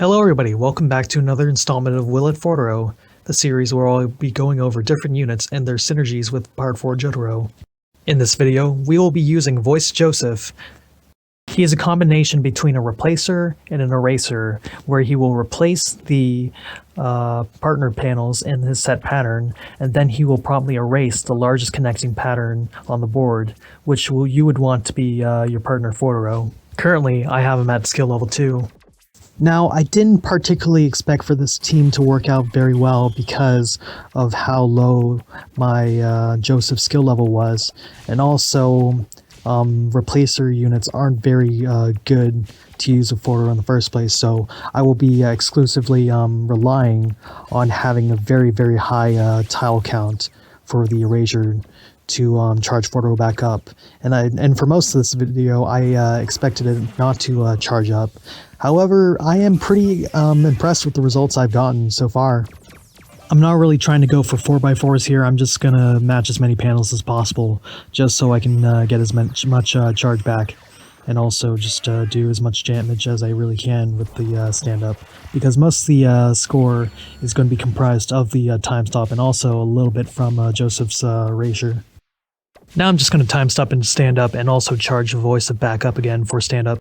Hello everybody, welcome back to another installment of Will It Fordoro, the series where I'll be going over different units and their synergies with Part 4 Jotaro. In this video, we will be using Voice Joseph. He is a combination between a replacer and an eraser, where he will replace the partner panels in his set pattern, and then he will promptly erase the largest connecting pattern on the board, which you would want to be your partner Fordoro. Currently, I have him at skill level 2. Now, I didn't particularly expect for this team to work out very well because of how low my Joseph skill level was, and also replacer units aren't very good to use with Fordoro in the first place, so I will be exclusively relying on having a very high tile count for the erasure to charge Fordoro back up. And for most of this video, I expected it not to charge up. However, I am pretty impressed with the results I've gotten so far. I'm not really trying to go for 4x4s here. I'm just gonna match as many panels as possible, just so I can get as much charge back, and also just do as much damage as I really can with the stand-up, because most of the score is going to be comprised of the time stop and also a little bit from Joseph's erasure. Now I'm just going to time stop and stand up, and also charge Voice of back up again for stand up.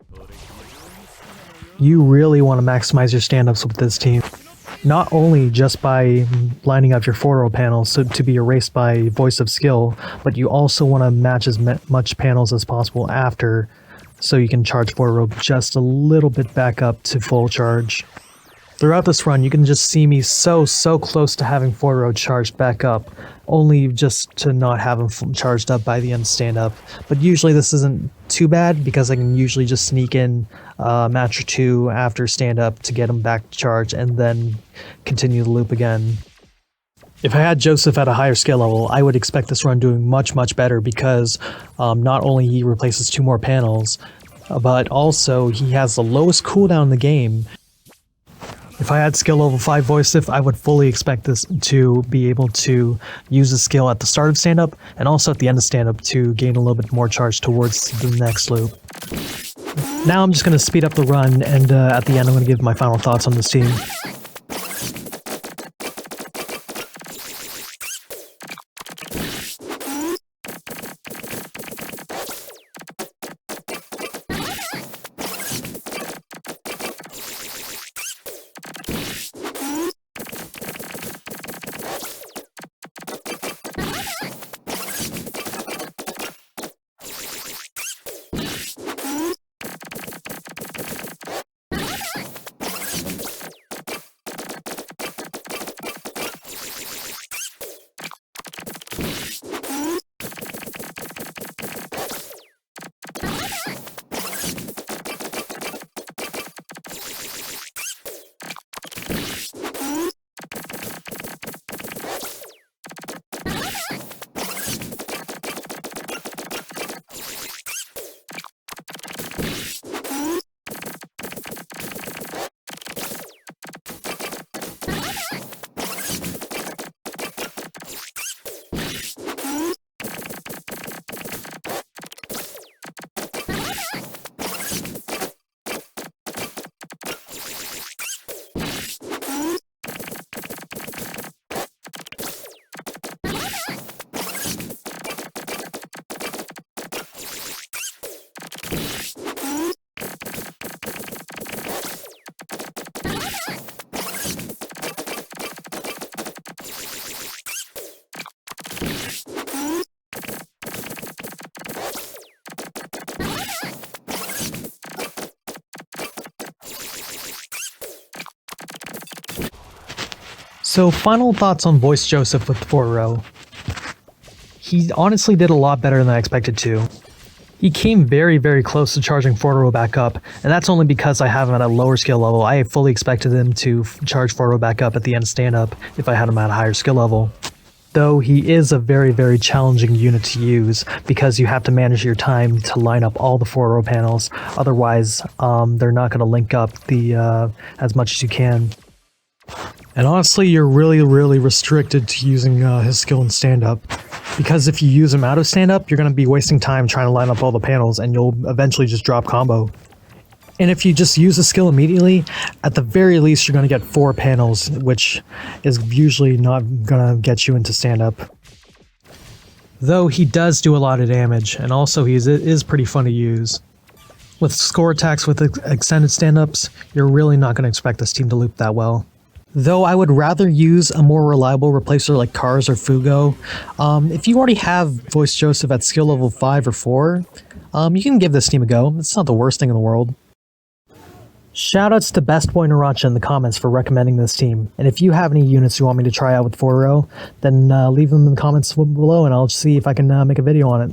You really want to maximize your stand-ups with this team. Not only just by lining up your Fordoro panels to be erased by Voice of skill, but you also want to match as much panels as possible after, so you can charge Fordoro just a little bit back up to full charge. Throughout this run, you can just see me so close to having Fordoro charged back up, only just to not have him charged up by the end stand-up. But usually this isn't too bad, because I can usually just sneak in a match or two after stand-up to get him back charged, and then continue the loop again. If I had Joseph at a higher skill level, I would expect this run doing much better, because not only he replaces 2 more panels, but also he has the lowest cooldown in the game. If I had skill level 5 Voice, I would fully expect this to be able to use the skill at the start of stand-up, and also at the end of stand-up to gain a little bit more charge towards the next loop. Now I'm just going to speed up the run, and at the end I'm going to give my final thoughts on this team. So, final thoughts on Voice Joseph with Fordoro. He honestly did a lot better than I expected to. He came very close to charging Fordoro back up, and that's only because I have him at a lower skill level. I fully expected him to charge Fordoro back up at the end of stand-up if I had him at a higher skill level. Though he is a very challenging unit to use, because you have to manage your time to line up all the Fordoro panels, otherwise they're not going to link up as much as you can. And honestly, you're really restricted to using his skill in stand-up, because if you use him out of stand-up, you're going to be wasting time trying to line up all the panels, and you'll eventually just drop combo. And if you just use the skill immediately, at the very least you're going to get 4 panels, which is usually not going to get you into stand-up. Though he does do a lot of damage, and also he is pretty fun to use. With score attacks with extended stand-ups, you're really not going to expect this team to loop that well. Though I would rather use a more reliable replacer like Cars or Fugo. If you already have Voice Joseph at skill level 5 or 4, you can give this team a go. It's not the worst thing in the world. Shoutouts to Best Boy Naracha in the comments for recommending this team, and if you have any units you want me to try out with Fordoro, then leave them in the comments below and I'll see if I can make a video on it.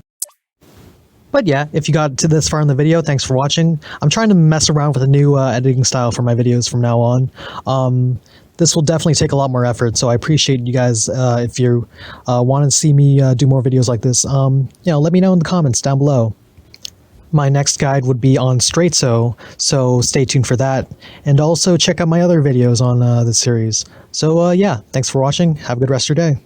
But yeah, if you got to this far in the video, thanks for watching. I'm trying to mess around with a new editing style for my videos from now on. This will definitely take a lot more effort, so I appreciate you guys if you want to see me do more videos like this. Let me know in the comments down below. My next guide would be on Straightso, so stay tuned for that. And also check out my other videos on this series. So yeah, thanks for watching. Have a good rest of your day.